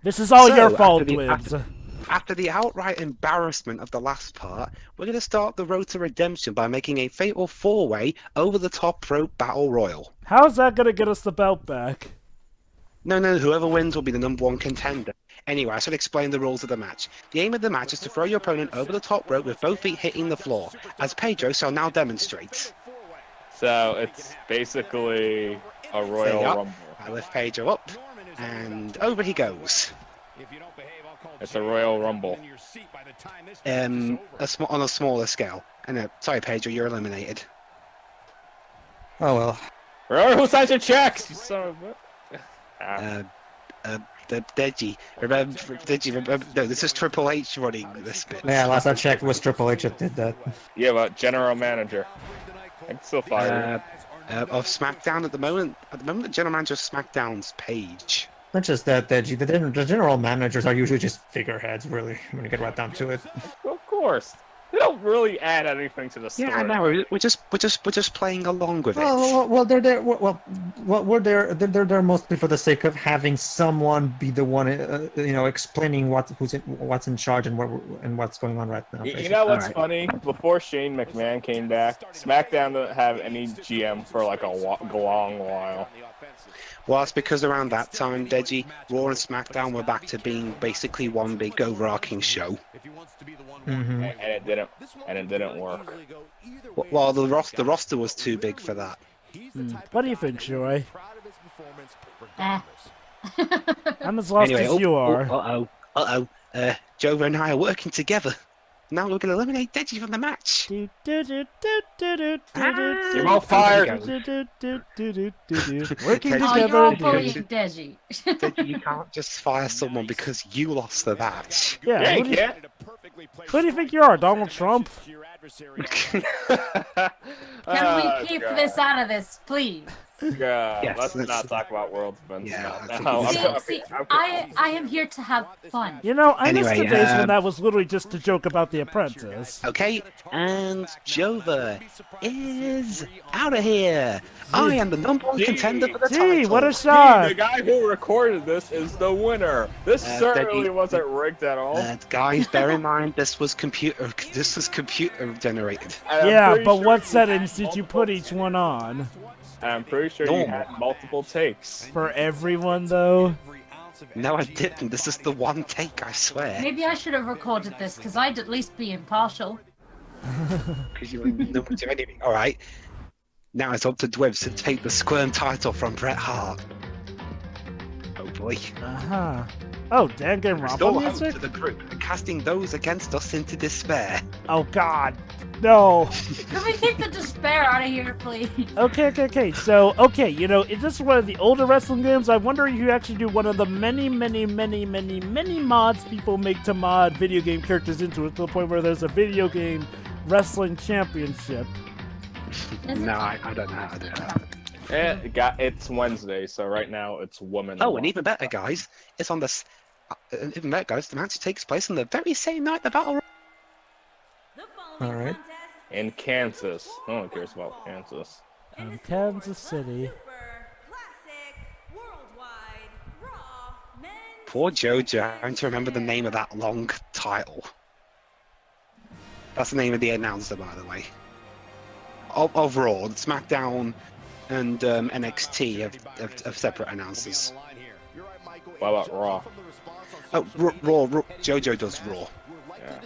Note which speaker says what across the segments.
Speaker 1: This is all your fault,
Speaker 2: after the,
Speaker 1: Dwibs.
Speaker 2: after the outright embarrassment of the last part, we're going to start the road to redemption by making a fatal four-way over the top rope battle royal.
Speaker 1: How's that gonna get us the belt back?
Speaker 2: No, whoever wins will be the #1 contender. Anyway, I should explain the rules of the match. The aim of the match is to throw your opponent over the top rope with both feet hitting the floor, as Pedro shall now demonstrate.
Speaker 3: So it's basically a Royal Rumble.
Speaker 2: I lift Pedro up, and over he goes.
Speaker 3: It's a Royal Rumble.
Speaker 2: On a smaller scale. And sorry, Pedro, you're eliminated.
Speaker 4: Oh well.
Speaker 3: Remember who signs your checks? You son of a...
Speaker 2: Deji. Remember, no, this is Triple H running this bit.
Speaker 4: Yeah, last I checked was Triple H that did that.
Speaker 3: Yeah, but general manager. I'm still fired.
Speaker 2: Of SmackDown at the moment. At the moment, the general manager of SmackDown's Page.
Speaker 4: Not just that, the general managers are usually just figureheads, really, when you get right down to it.
Speaker 3: Of course. They don't really add anything to the story.
Speaker 2: Yeah, I know. We're just playing along with it.
Speaker 4: Well, they're there. Well, we're there. They're there mostly for the sake of having someone be the one, explaining what's in charge and what's going on right now.
Speaker 3: You know what's funny? Before Shane McMahon came back, SmackDown didn't have any GM for like a long while.
Speaker 2: Well, that's because around that time, Deji, Raw and SmackDown were back to being basically one big overarching show.
Speaker 4: Mm-hmm.
Speaker 3: And it didn't work.
Speaker 2: Well, the roster was too big for that.
Speaker 1: What do you think, Joy? I'm as lost
Speaker 2: Anyway,
Speaker 1: as you are.
Speaker 2: Jova and I are working together. Now we're going to eliminate Deji from the match.
Speaker 1: You're
Speaker 3: both fired.
Speaker 1: Working
Speaker 2: Oh,
Speaker 5: Oh,
Speaker 1: together.
Speaker 5: you're all bullying Deji.
Speaker 2: Deji, you can't just fire someone because you lost the match.
Speaker 1: Yeah,
Speaker 3: you can't.
Speaker 1: who do you think you are, Donald Trump?
Speaker 5: Can we keep this out of this, please?
Speaker 2: Yes,
Speaker 3: Let's not talk about world events.
Speaker 2: Yeah,
Speaker 3: now.
Speaker 5: I am here to have fun.
Speaker 1: You know, I miss
Speaker 2: Anyway,
Speaker 1: the days when that was literally just a joke about The Apprentice.
Speaker 2: Okay, and Jova is out of here. I am the #1 contender for the title.
Speaker 1: Gee, what a shot!
Speaker 3: The guy who recorded this is the winner. This certainly wasn't rigged at all.
Speaker 2: Guys, bear in mind this was computer generated.
Speaker 1: Yeah, but what settings did you put each one on?
Speaker 3: I'm pretty sure you had multiple takes.
Speaker 1: For everyone, though?
Speaker 2: No, I didn't. This is the one take, I swear.
Speaker 5: Maybe I should have recorded this, because I'd at least be impartial.
Speaker 2: Because you no one do anything. All right. Now it's up to Dwibs to take the Squirm title from Bret Hart. Oh boy.
Speaker 1: Uh-huh. Oh, Dan game Rumble
Speaker 2: Restore hope
Speaker 1: music?
Speaker 2: to the group, casting those against us into despair.
Speaker 1: Oh, God. No.
Speaker 5: Can we take the despair out of here, please?
Speaker 1: Okay. So, you know, is this one of the older wrestling games? I wonder if you actually do one of the many mods people make to mod video game characters into it to the point where there's a video game wrestling championship.
Speaker 2: No, I don't know how to do that.
Speaker 3: It's Wednesday, so right now it's woman.
Speaker 2: Oh, and even better, guys, it's on the. Even better, guys, the match takes place on the very same night the battle.
Speaker 4: All right.
Speaker 3: In Kansas. No one cares about Kansas.
Speaker 1: In Kansas City.
Speaker 2: Poor Jojo having to remember the name of that long title. That's the name of the announcer, by the way. Overall, SmackDown and NXT have separate announcers.
Speaker 3: What about Raw?
Speaker 2: Oh, Raw. Jojo does Raw.
Speaker 3: Yeah.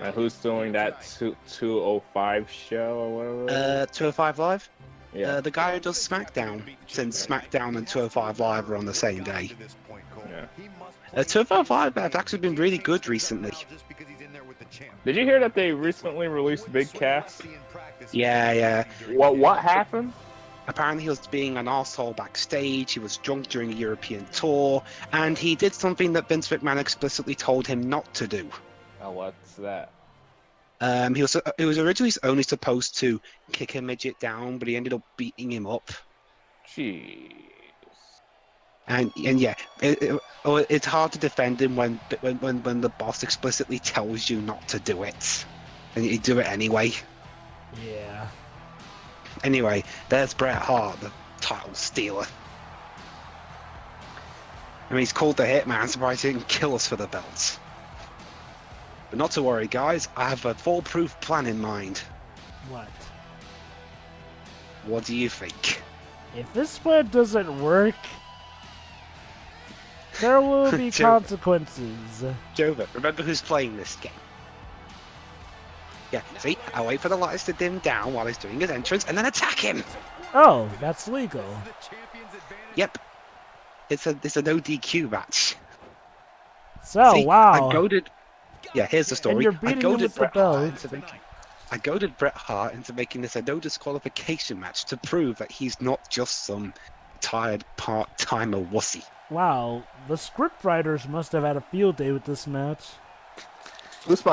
Speaker 3: And who's doing that 205 show or whatever?
Speaker 2: 205 Live?
Speaker 3: Yeah.
Speaker 2: The guy who does SmackDown, since SmackDown and 205 Live are on the same day.
Speaker 3: Yeah.
Speaker 2: 205 Live have actually been really good recently.
Speaker 3: Did you hear that they recently released Big Cass?
Speaker 2: Yeah.
Speaker 3: What happened?
Speaker 2: Apparently he was being an arsehole backstage, he was drunk during a European tour, and he did something that Vince McMahon explicitly told him not to do.
Speaker 3: Oh, what's that?
Speaker 2: He was originally only supposed to kick a midget down, but he ended up beating him up.
Speaker 3: Jeez.
Speaker 2: And yeah, it's hard to defend him when the boss explicitly tells you not to do it, and you do it anyway.
Speaker 1: Yeah.
Speaker 2: Anyway, there's Bret Hart, the title stealer. I mean, he's called the Hitman, surprised he didn't kill us for the belts. But not to worry, guys. I have a foolproof plan in mind.
Speaker 1: What?
Speaker 2: What do you think?
Speaker 1: If this plan doesn't work, there will be consequences.
Speaker 2: Jover, remember who's playing this game? Yeah, see? I wait for the lights to dim down while he's doing his entrance, and then attack him!
Speaker 1: Oh, that's legal.
Speaker 2: Yep. It's a no DQ match.
Speaker 1: So,
Speaker 2: See,
Speaker 1: wow.
Speaker 2: I goaded... Yeah, here's the story.
Speaker 1: And you're
Speaker 2: I
Speaker 1: beating him
Speaker 2: goaded
Speaker 1: with the
Speaker 2: Bret Hart
Speaker 1: belt.
Speaker 2: into making... I goaded Bret Hart into making this a no disqualification match to prove that he's not just some tired part-timer wussy.
Speaker 1: Wow, the scriptwriters must have had a field day with this match.
Speaker 3: Who's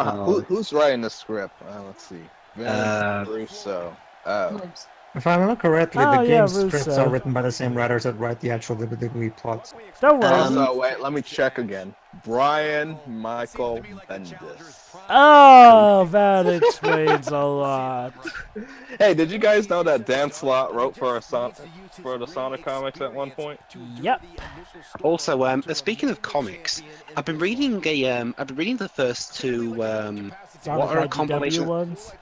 Speaker 3: writing the script? Let's see. Russo.
Speaker 5: Dwibs.
Speaker 4: If I remember correctly,
Speaker 1: Oh,
Speaker 4: the
Speaker 1: yeah,
Speaker 4: game scripts
Speaker 1: Russo.
Speaker 4: are written by the same writers that write the actual WWE plots.
Speaker 1: Don't worry.
Speaker 3: So wait, let me check again. Brian Michael Bendis.
Speaker 1: Oh, that explains a lot.
Speaker 3: Hey, did you guys know that Dan Slott wrote for the Sonic comics at one point?
Speaker 1: Yep.
Speaker 2: Also, speaking of comics, I've been reading the first two. What are a
Speaker 1: Sonic
Speaker 2: compilation?
Speaker 1: IDW ones.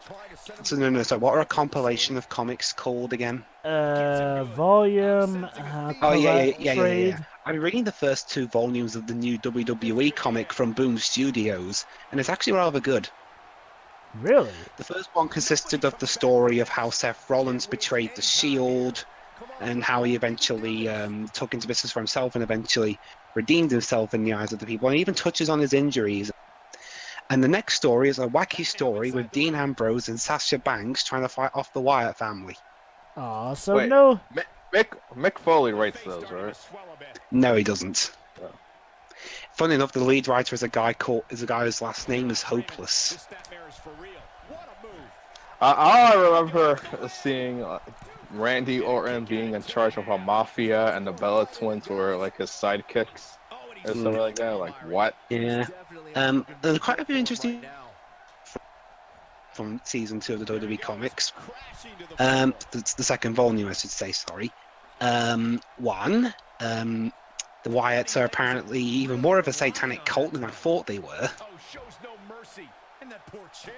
Speaker 2: So no. So what are a compilation of comics called again?
Speaker 1: Volume.
Speaker 2: Oh yeah.
Speaker 1: Trade.
Speaker 2: I've been reading the first two volumes of the new WWE comic from Boom Studios, and it's actually rather good.
Speaker 1: Really?
Speaker 2: The first one consisted of the story of how Seth Rollins betrayed the Shield, and how he eventually took into business for himself and eventually redeemed himself in the eyes of the people, and even touches on his injuries. And the next story is a wacky story with Dean Ambrose and Sasha Banks trying to fight off the Wyatt family.
Speaker 1: Aw, so
Speaker 3: Wait.
Speaker 1: no.
Speaker 3: Mick Foley writes those, right?
Speaker 2: No, he doesn't.
Speaker 3: Oh.
Speaker 2: Funny enough, the lead writer is a guy whose last name is Hopeless.
Speaker 3: I remember seeing Randy Orton being in charge of a mafia, and the Bella Twins were like his sidekicks or something like that. Like what?
Speaker 2: Yeah. There's quite a few interesting from season 2 of the WWE comics. The second volume, I should say. Sorry. One. The Wyatts are apparently even more of a satanic cult than I thought they were.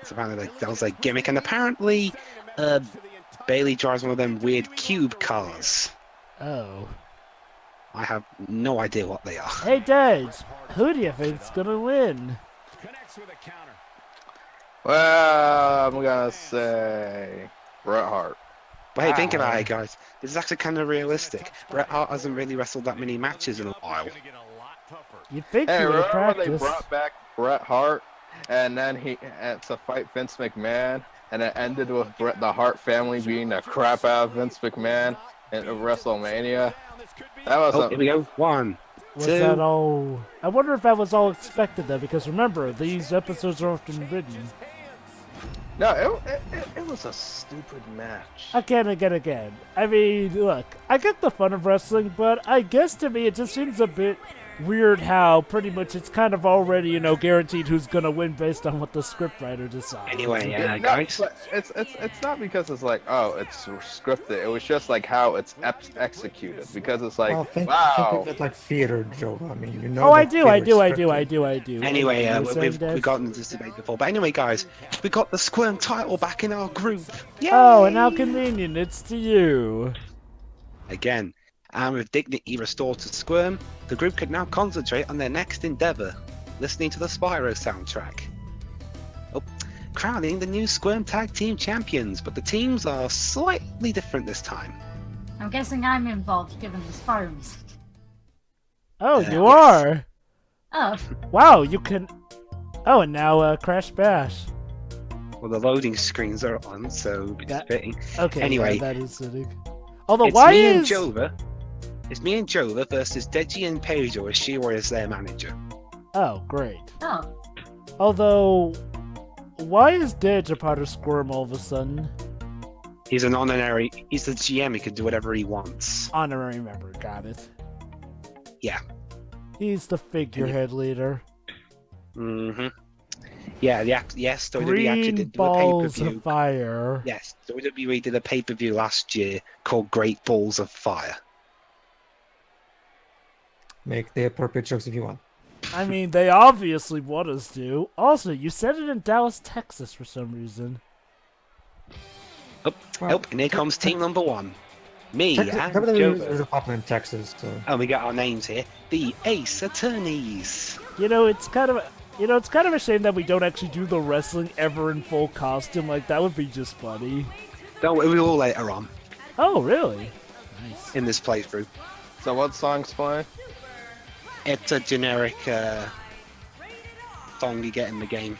Speaker 2: So apparently that was a gimmick, and apparently Bailey drives one of them weird cube cars.
Speaker 1: Oh.
Speaker 2: I have no idea what they are.
Speaker 1: Hey, Dad. Who do you think's gonna win?
Speaker 3: Well, I'm gonna say Bret Hart.
Speaker 2: But hey, think about it, guys. This is actually kind of realistic. Bret Hart hasn't really wrestled that many matches in a while.
Speaker 1: You think
Speaker 3: Hey,
Speaker 1: you would
Speaker 3: remember
Speaker 1: practice?
Speaker 3: they brought back Bret Hart, and then he had to fight Vince McMahon, and it ended with the Hart family beating the crap out of Vince McMahon in WrestleMania. That was
Speaker 2: Oh, here we go. One,
Speaker 1: Was
Speaker 2: two.
Speaker 1: that all? I wonder if that was all expected though, because remember, these episodes are often written.
Speaker 3: No, it was a stupid match.
Speaker 1: Again. I mean, look, I get the fun of wrestling, but I guess to me it just seems a bit weird how pretty much it's kind of already, guaranteed who's gonna win based on what the scriptwriter decides.
Speaker 2: Anyway,
Speaker 3: No,
Speaker 2: guys.
Speaker 3: but it's not because it's like, oh, it's scripted. It was just like how it's executed, because it's like,
Speaker 4: Well, think
Speaker 3: wow.
Speaker 4: of it like theater, Joe. I mean, you know.
Speaker 1: Oh, I
Speaker 4: that
Speaker 1: do.
Speaker 4: theater is scripted.
Speaker 2: Anyway,
Speaker 1: You were saying,
Speaker 2: we've
Speaker 1: Dad?
Speaker 2: gotten into this debate before. But anyway, guys, we got the Squirm title back in our group. Yay!
Speaker 1: Oh, and how convenient it's to you.
Speaker 2: Again, and with dignity restored to Squirm, the group could now concentrate on their next endeavour, listening to the Spyro soundtrack. Oh, crowning the new Squirm Tag Team Champions, but the teams are slightly different this time.
Speaker 5: I'm guessing I'm involved given the Spyros.
Speaker 1: Oh, you
Speaker 2: yes.
Speaker 1: are.
Speaker 5: Oh,
Speaker 1: Wow, you can. Oh, and now Crash Bash.
Speaker 2: Well, the loading screens are on, so it's
Speaker 1: That-
Speaker 2: fitting.
Speaker 1: Okay,
Speaker 2: Anyway.
Speaker 1: yeah, that is sitting. Although,
Speaker 2: It's
Speaker 1: why
Speaker 2: me and
Speaker 1: is
Speaker 2: Jova. It's me and Jova versus Deji and Pedro as Shira is their manager.
Speaker 1: Oh, great.
Speaker 5: oh.
Speaker 1: Although, why is Dedge a part of Squirm all of a sudden?
Speaker 2: He's an honorary. He's the GM. He can do whatever he wants.
Speaker 1: Honorary member, got it.
Speaker 2: Yeah.
Speaker 1: He's the figurehead leader.
Speaker 2: Mm-hmm. Yeah. Yes. WWE actually
Speaker 1: Green
Speaker 2: did do a
Speaker 1: balls
Speaker 2: pay-per-view.
Speaker 1: of fire.
Speaker 2: Yes, WWE did a pay-per-view last year called Great Balls of Fire.
Speaker 4: make the appropriate jokes if you want.
Speaker 1: I mean, they obviously want us to. Also, you said it in Dallas, Texas for some reason.
Speaker 2: Oh, and here comes team number 1. Me
Speaker 4: Texas,
Speaker 2: and
Speaker 4: WWE
Speaker 2: Jover.
Speaker 4: is popular in Texas, so.
Speaker 2: And we got our names here. The Ace Attorneys.
Speaker 1: You know, it's kind of a shame that we don't actually do the wrestling ever in full costume. Like, that would be just funny.
Speaker 2: Don't worry, we will later on
Speaker 1: Oh, really? Nice.
Speaker 2: in this playthrough.
Speaker 3: So what song's playing?
Speaker 2: It's a generic song you get in the game.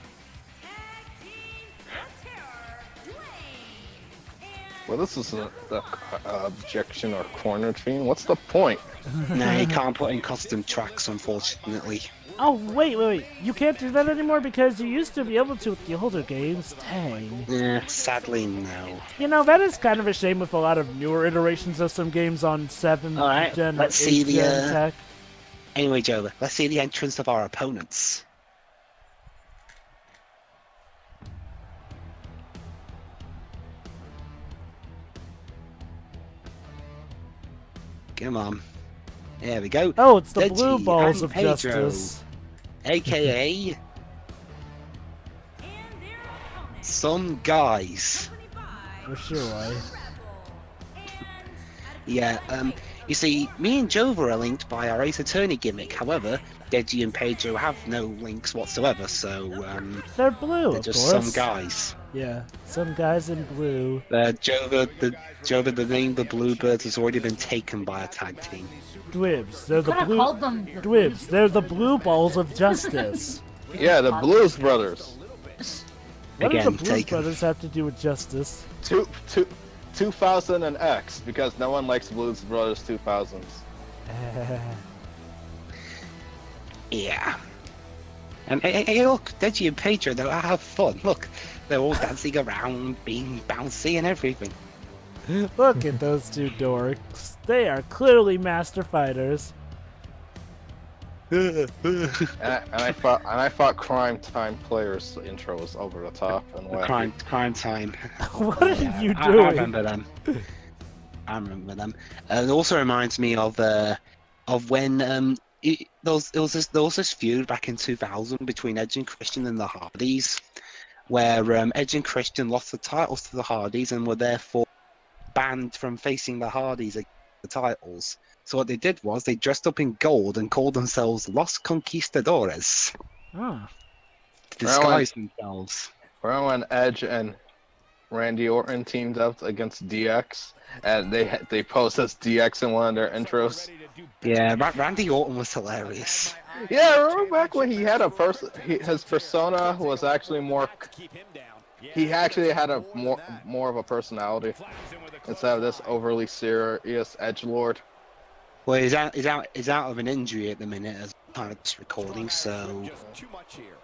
Speaker 3: Well, this is the objection or corner team. What's the point?
Speaker 2: Nah, you can't put in custom tracks, unfortunately.
Speaker 1: Oh, wait. You can't do that anymore because you used to be able to with the older games. Dang.
Speaker 2: Sadly, no.
Speaker 1: You know, that is kind of a shame with a lot of newer iterations of some games on 7th
Speaker 2: Alright,
Speaker 1: gen or
Speaker 2: let's see
Speaker 1: 8th gen
Speaker 2: the,
Speaker 1: tech.
Speaker 2: Anyway, Jover, let's see the entrance of our opponents. Come on. There we go.
Speaker 1: Oh, it's the
Speaker 2: Deji
Speaker 1: blue balls
Speaker 2: and
Speaker 1: of
Speaker 2: Pedro,
Speaker 1: justice.
Speaker 2: AKA some guys.
Speaker 1: For sure.
Speaker 2: Yeah, you see, me and Jover are linked by our Ace Attorney gimmick. However, Deji and Pedro have no links whatsoever, so
Speaker 1: They're blue,
Speaker 2: they're
Speaker 1: of
Speaker 2: just
Speaker 1: course.
Speaker 2: some guys.
Speaker 1: Yeah, some guys in blue.
Speaker 2: Jover, the name the Bluebirds has already been taken by a tag team.
Speaker 1: Dwibs. They're the
Speaker 5: Could have
Speaker 1: blue.
Speaker 5: called them.
Speaker 1: Dwibs. They're the blue balls of justice.
Speaker 3: Yeah, the Blues Brothers.
Speaker 1: What does
Speaker 2: Again,
Speaker 1: the Blues
Speaker 2: taken.
Speaker 1: Brothers have to do with justice?
Speaker 3: 2000 and X, because no one likes Blues Brothers 2000s.
Speaker 2: Yeah. And hey, look, Deji and Pedro, they have fun. Look, they're all dancing around, being bouncy and everything.
Speaker 1: Look at those two dorks. They are clearly master fighters.
Speaker 3: And I thought Crime Time players intro was over the top and wacky.
Speaker 2: Crime time.
Speaker 1: What are
Speaker 2: Yeah,
Speaker 1: you
Speaker 2: I
Speaker 1: doing?
Speaker 2: remember them. I remember them. And it also reminds me of when there was this feud back in 2000 between Edge and Christian and the Hardys, where Edge and Christian lost the titles to the Hardys and were therefore banned from facing the Hardys against the titles. So what they did was they dressed up in gold and called themselves Los Conquistadores
Speaker 1: Oh.
Speaker 2: to disguise themselves.
Speaker 3: Remember when Edge and Randy Orton teamed up against DX, and they posed as DX in one of their intros?
Speaker 2: Yeah, Randy Orton was hilarious.
Speaker 3: Yeah, remember back when he had his persona was actually more. He actually had a more of a personality instead of this overly serious edgelord.
Speaker 2: Well, he's out of an injury at the minute as part of this recording, so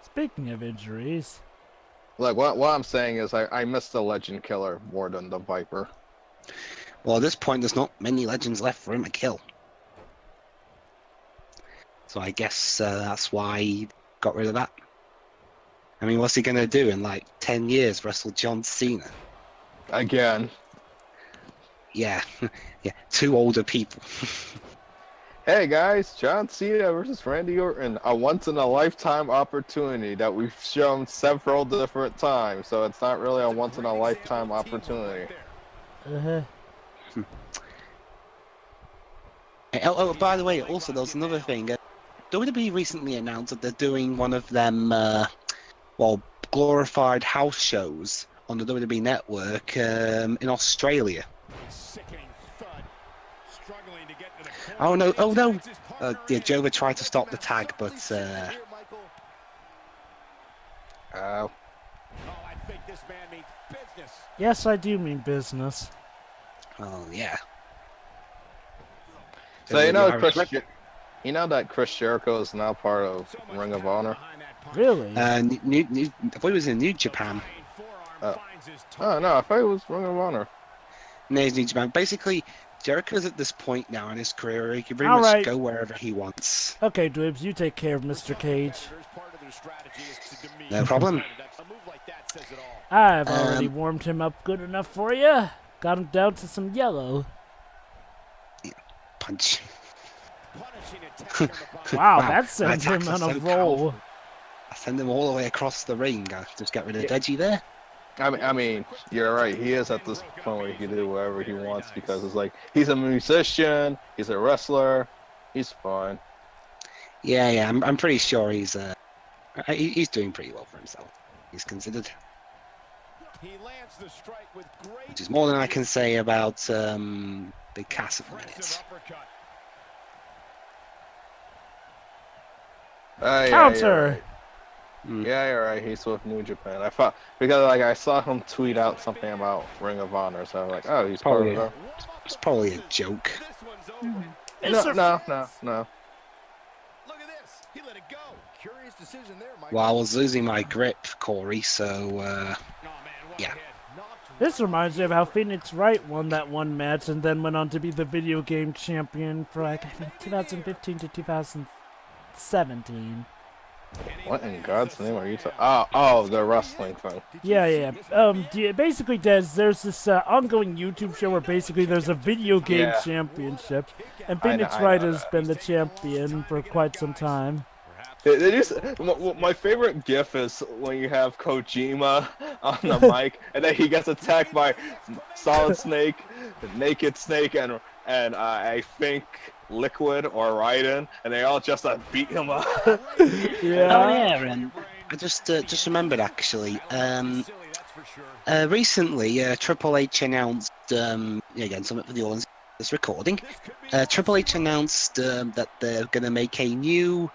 Speaker 1: Speaking of injuries,
Speaker 3: Like what I'm saying is I miss the Legend Killer more than the Viper.
Speaker 2: well, at this point, there's not many legends left for him to kill. So I guess that's why he got rid of that. I mean, what's he gonna do in like 10 years? Wrestle John Cena?
Speaker 3: Again.
Speaker 2: Yeah, yeah, two older people.
Speaker 3: Hey guys, John Cena versus Randy Orton, a once-in-a-lifetime opportunity that we've shown several different times, so it's not really a once-in-a-lifetime opportunity.
Speaker 2: Oh, by the way, also there was another thing. WWE recently announced that they're doing one of them, glorified house shows on the WWE Network in Australia. Oh no! Yeah, Jover tried to stop the tag, but
Speaker 1: yes, I do mean business.
Speaker 2: oh yeah.
Speaker 3: So you know that Chris Jericho is now part of Ring of Honor?
Speaker 1: Really?
Speaker 2: I thought he was in New Japan.
Speaker 3: Oh no, I thought it was Ring of Honor.
Speaker 2: No, he's New Japan. Basically, Jericho's at this point now in his career where he can pretty
Speaker 1: All
Speaker 2: much
Speaker 1: right.
Speaker 2: go wherever he wants.
Speaker 1: Okay, Dwibs, you take care of Mr. Cage.
Speaker 2: No problem.
Speaker 1: I've already warmed him up good enough for you. Got him down to some yellow.
Speaker 2: Punch.
Speaker 1: Wow,
Speaker 2: Wow,
Speaker 1: that sends
Speaker 2: my
Speaker 1: him
Speaker 2: attacks
Speaker 1: on
Speaker 2: are
Speaker 1: a
Speaker 2: so
Speaker 1: roll.
Speaker 2: powerful. I send him all the way across the ring. I just get rid of Deji there.
Speaker 3: I mean, you're right. He is at this point where he can do whatever he wants because it's like he's a musician, he's a wrestler, he's fine.
Speaker 2: Yeah, I'm pretty sure he's doing pretty well for himself. He's considered, which is more than I can say about Big Cass at the minute.
Speaker 3: Yeah,
Speaker 1: Counter.
Speaker 3: you're right. Yeah, you're right. He's with New Japan. I thought because like I saw him tweet out something about Ring of Honor, so I was like, oh, he's part of it.
Speaker 2: It's probably a joke.
Speaker 3: No.
Speaker 2: Well, I was losing my grip, Corey, so yeah.
Speaker 1: This reminds me of how Phoenix Wright won that one match and then went on to be the video game champion for like I think 2015 to 2017.
Speaker 3: What in God's name are you talking? Oh, the wrestling thing.
Speaker 1: Yeah. Basically, there's this ongoing YouTube show where basically there's a video game championship, and Phoenix Wright has been the champion for quite some time.
Speaker 3: My favorite GIF is when you have Kojima on the mic, and then he gets attacked by Solid Snake, Naked Snake, and I think Liquid or Raiden, and they all just beat him up.
Speaker 2: I just remembered actually. Recently, Triple H announced again something for the audience that's recording. Triple H announced that they're going to make a new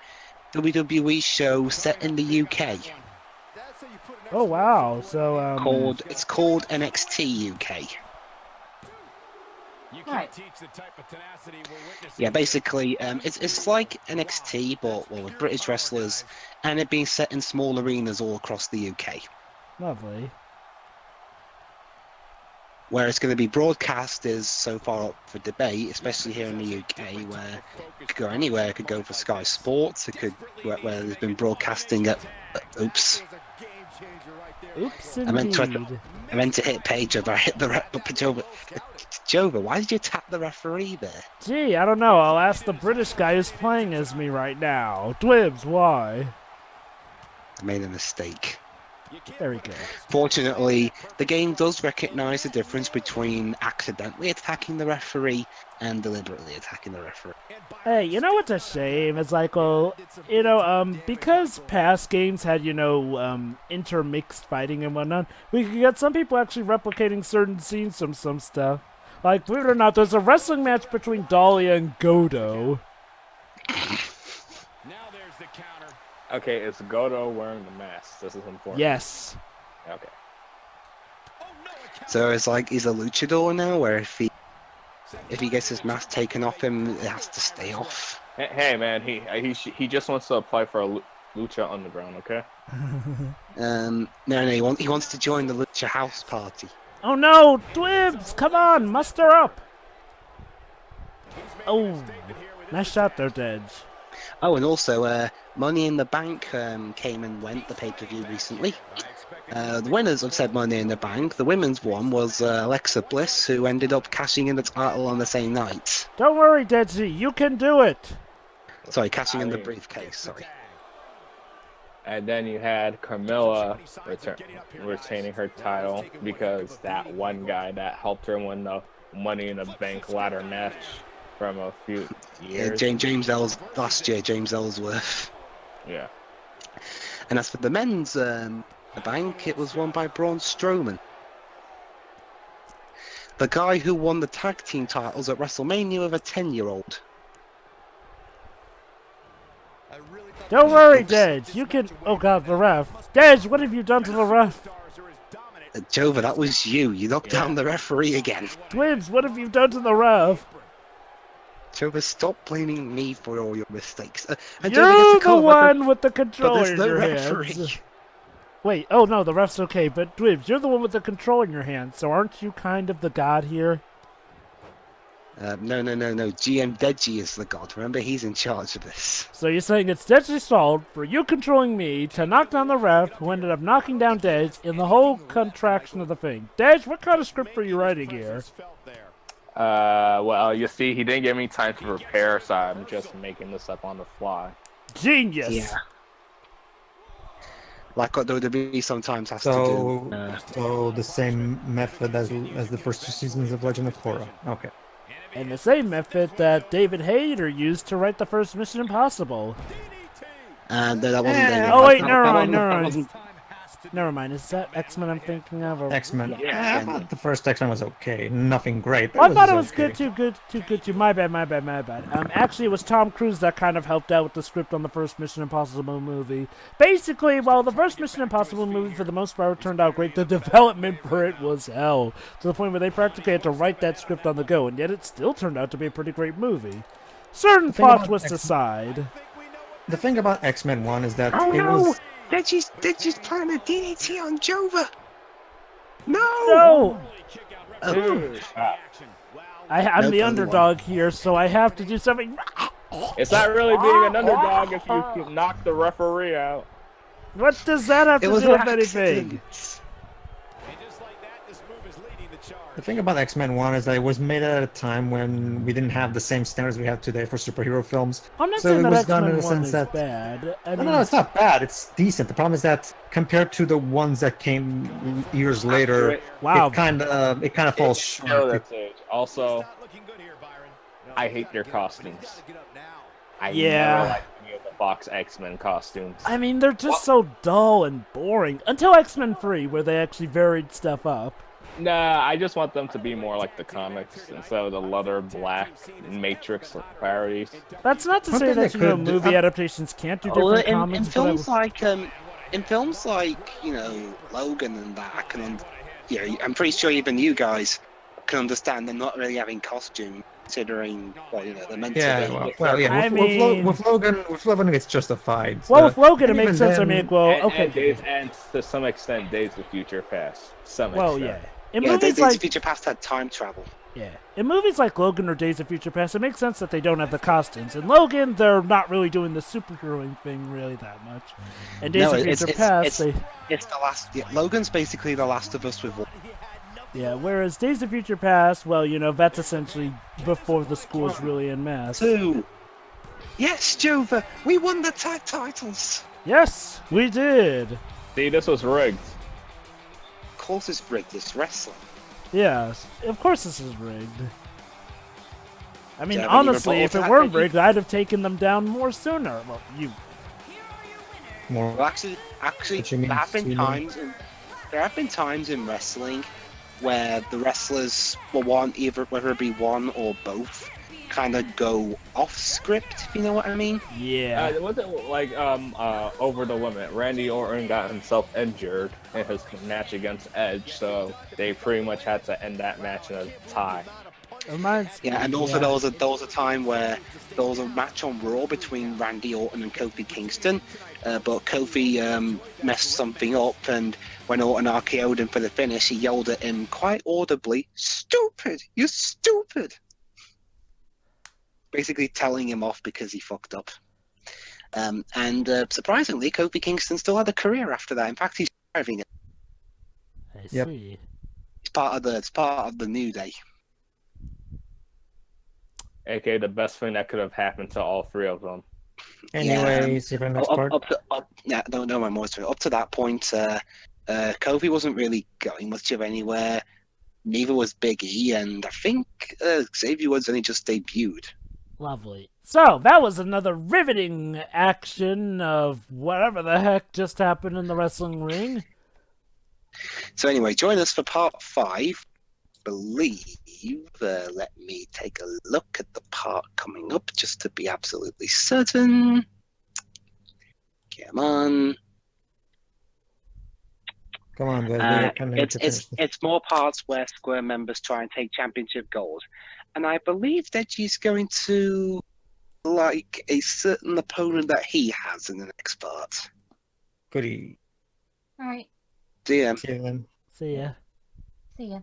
Speaker 2: WWE show set in the UK.
Speaker 1: Oh wow! So
Speaker 2: it's called NXT UK.
Speaker 5: Right.
Speaker 2: Yeah, basically, it's like NXT, but with British wrestlers, and it being set in small arenas all across the UK.
Speaker 1: Lovely.
Speaker 2: Where it's going to be broadcast is so far up for debate, especially here in the UK, where it could go anywhere. It could go for Sky Sports. It could where there's been broadcasting at. Oops,
Speaker 1: indeed.
Speaker 2: I meant to hit page over. I hit the rep, but Jova, why did you tap the referee there?
Speaker 1: Gee, I don't know. I'll ask the British guy who's playing as me right now. Dwibs, why?
Speaker 2: I made a mistake.
Speaker 1: Very good.
Speaker 2: Fortunately, the game does recognize the difference between accidentally attacking the referee and deliberately attacking the referee.
Speaker 1: Hey, you know what's a shame? It's like, well, because past games had, intermixed fighting and whatnot, we could get some people actually replicating certain scenes from some stuff. Like, believe it or not, there's a wrestling match between Dahlia and Godo.
Speaker 3: Okay, is Godo wearing the mask? This is important.
Speaker 1: Yes.
Speaker 3: Okay.
Speaker 2: So it's like he's a luchador now, where if he gets his mask taken off him, it has to stay off.
Speaker 3: Hey man, he just wants to apply for a Lucha Underground, okay?
Speaker 2: No, he wants to join the Lucha House Party.
Speaker 1: Oh no, Dwibs, come on, muster up. Oh, nice shot there, Dedge.
Speaker 2: Oh, and also, Money in the Bank came and went, the pay-per-view recently. The winners have said Money in the Bank. The women's one was Alexa Bliss, who ended up cashing in the title on the same night.
Speaker 1: Don't worry, Deadzy, you can do it.
Speaker 2: Sorry, cashing in the briefcase, sorry.
Speaker 3: And then you had Carmella retaining her title because that one guy that helped her win the Money in the Bank ladder match from a few years.
Speaker 2: Yeah, last year, James Ellsworth.
Speaker 3: Yeah.
Speaker 2: And as for the men's the bank, it was won by Braun Strowman. The guy who won the tag team titles at WrestleMania with a 10-year-old.
Speaker 1: Don't worry, Dedge. You can... Oh, God, the ref. Dedge, what have you done to the ref?
Speaker 2: Jova, that was you. You knocked down the referee again.
Speaker 1: Dwibs, what have you done to the ref?
Speaker 2: Jova, stop blaming me for all your mistakes. And
Speaker 1: You're the one with the controller in your
Speaker 2: referee.
Speaker 1: hands. Wait, oh no, the ref's okay, but Dwibs, you're the one with the control in your hands, so aren't you kind of the god here?
Speaker 2: No. GM Deji is the god. Remember, he's in charge of this.
Speaker 1: So you're saying it's Dead's fault for you controlling me to knock down the ref, who ended up knocking down Dead in the whole contraction of the thing. Dead, what kind of script are you writing here?
Speaker 3: Well, you see, he didn't give me time to prepare, so I'm just making this up on the fly.
Speaker 1: Genius.
Speaker 2: Yeah. Like what WWE sometimes has to
Speaker 4: So,
Speaker 2: do.
Speaker 4: so the same method as the first 2 seasons of Legend of Korra. Okay.
Speaker 1: And the same method that David Hayter used to write the first Mission Impossible.
Speaker 2: And that wasn't David.
Speaker 1: Oh, wait,
Speaker 2: that-
Speaker 1: never
Speaker 2: that
Speaker 1: mind,
Speaker 2: wasn't-
Speaker 1: never
Speaker 2: that
Speaker 1: mind.
Speaker 2: wasn't-
Speaker 1: Never mind. Is that X-Men I'm thinking of? Or...
Speaker 4: X-Men.
Speaker 2: Yeah,
Speaker 4: I thought the first X-Men was okay. Nothing great. But
Speaker 1: Well, I thought it was
Speaker 4: okay.
Speaker 1: good too. My bad. Actually, it was Tom Cruise that kind of helped out with the script on the first Mission Impossible movie. Basically, while the first Mission Impossible movie, for the most part, turned out great, the development for it was hell. To the point where they practically had to write that script on the go, and yet it still turned out to be a pretty great movie. Certain plot twists aside.
Speaker 4: The thing about X-Men 1 is that
Speaker 2: Oh
Speaker 4: it
Speaker 2: no!
Speaker 4: was...
Speaker 2: They're just planting a DDT on Jova. No!
Speaker 1: No!
Speaker 3: Dude.
Speaker 1: I'm
Speaker 2: Nope,
Speaker 1: the
Speaker 2: only
Speaker 1: underdog here, so I have to do something.
Speaker 3: It's not really being an underdog if you can knock the referee out.
Speaker 1: What does that have
Speaker 2: It
Speaker 1: to
Speaker 2: was
Speaker 1: do
Speaker 2: an
Speaker 1: with anything?
Speaker 2: accident.
Speaker 4: The thing about X-Men 1 is that it was made at a time when we didn't have the same standards we have today for superhero films.
Speaker 1: I'm not
Speaker 4: So
Speaker 1: saying
Speaker 4: it
Speaker 1: that
Speaker 4: was done
Speaker 1: X-Men
Speaker 4: in a
Speaker 1: 1
Speaker 4: sense
Speaker 1: is
Speaker 4: that...
Speaker 1: bad. I
Speaker 4: No,
Speaker 1: mean,
Speaker 4: no, it's not bad. It's decent. The problem is that compared to the ones that came years later,
Speaker 1: Wow.
Speaker 4: it kind of falls short.
Speaker 3: Also, I hate their costumes. I
Speaker 1: Yeah.
Speaker 3: never liked any of the Fox X-Men costumes.
Speaker 1: I mean, they're just so dull and boring. Until X-Men 3, where they actually varied stuff up.
Speaker 3: Nah, I just want them to be more like the comics instead of the leather black Matrix parodies.
Speaker 1: That's not to
Speaker 4: One
Speaker 1: say
Speaker 4: thing
Speaker 1: that,
Speaker 4: they
Speaker 1: you know,
Speaker 4: could do-
Speaker 1: movie adaptations can't do
Speaker 2: Well,
Speaker 1: different comics.
Speaker 2: in
Speaker 1: but I
Speaker 2: films
Speaker 1: would-
Speaker 2: like Logan and that, I can, I'm pretty sure even you guys can understand them not really having costume, considering they're meant to
Speaker 4: Yeah,
Speaker 2: be.
Speaker 4: yeah.
Speaker 1: I mean-
Speaker 4: With Logan, it's justified.
Speaker 1: Well, with Logan, it
Speaker 4: and
Speaker 1: makes
Speaker 4: even
Speaker 1: sense. I
Speaker 4: then-
Speaker 1: mean, well, okay.
Speaker 3: And to some extent, Days of Future Past.
Speaker 1: Well, yeah. In
Speaker 2: Yeah,
Speaker 1: movies
Speaker 2: Days of
Speaker 1: like
Speaker 2: Future Past had time travel.
Speaker 1: in movies like Logan or Days of Future Past, it makes sense that they don't have the costumes. In Logan, they're not really doing the superheroing thing really that much. And Days
Speaker 2: No,
Speaker 1: of Future Past,
Speaker 2: it's the last. Yeah, Logan's basically the Last of Us with.
Speaker 1: whereas Days of Future Past, well, that's essentially before the school's really en masse.
Speaker 2: 2. Yes, Jova, we won the tag titles.
Speaker 1: Yes, we did.
Speaker 3: See, this was rigged.
Speaker 2: Of course, it's rigged. It's wrestling.
Speaker 1: Yes, of course this is rigged. I mean,
Speaker 2: Yeah, but you
Speaker 1: honestly,
Speaker 2: were
Speaker 1: if it
Speaker 2: both
Speaker 1: weren't
Speaker 2: happy.
Speaker 1: rigged, I'd have taken them down more sooner. Well, you.
Speaker 4: More.
Speaker 2: Well, actually,
Speaker 4: What you mean,
Speaker 2: there have been
Speaker 4: sooner?
Speaker 2: times in wrestling where the wrestlers will want whether it be one or both, kind of go off script. If you know what I mean.
Speaker 1: Yeah.
Speaker 3: Was it like over the limit? Randy Orton got himself injured in his match against Edge, so they pretty much had to end that match in a tie.
Speaker 1: Reminds me,
Speaker 2: Yeah, and also there was a time where there was a match on Raw between Randy Orton and Kofi Kingston, but Kofi messed something up, and when Orton RKO'd him for the finish, he yelled at him quite audibly, "Stupid! You're stupid!" Basically telling him off because he fucked up. And surprisingly, Kofi Kingston still had a career after that. In fact, he's thriving.
Speaker 1: I
Speaker 4: Yep.
Speaker 1: see.
Speaker 2: It's part of the New Day.
Speaker 3: AKA the best thing that could have happened to all three of them.
Speaker 4: Anyway, see you for the next part.
Speaker 2: Up to that point, Kofi wasn't really going much of anywhere. Neither was Big E, and I think Xavier Woods only just debuted.
Speaker 1: Lovely. So, that was another riveting action of whatever the heck just happened in the wrestling ring.
Speaker 2: So anyway, join us for part 5. Believe. Let me take a look at the part coming up just to be absolutely certain. Come on.
Speaker 4: Come on, guys.
Speaker 2: It's more parts where Square members try and take championship gold. And I believe that he's going to like a certain opponent that he has in the next part.
Speaker 4: Goody.
Speaker 5: All right.
Speaker 2: See ya.
Speaker 4: See you then.
Speaker 1: See ya.
Speaker 5: See ya.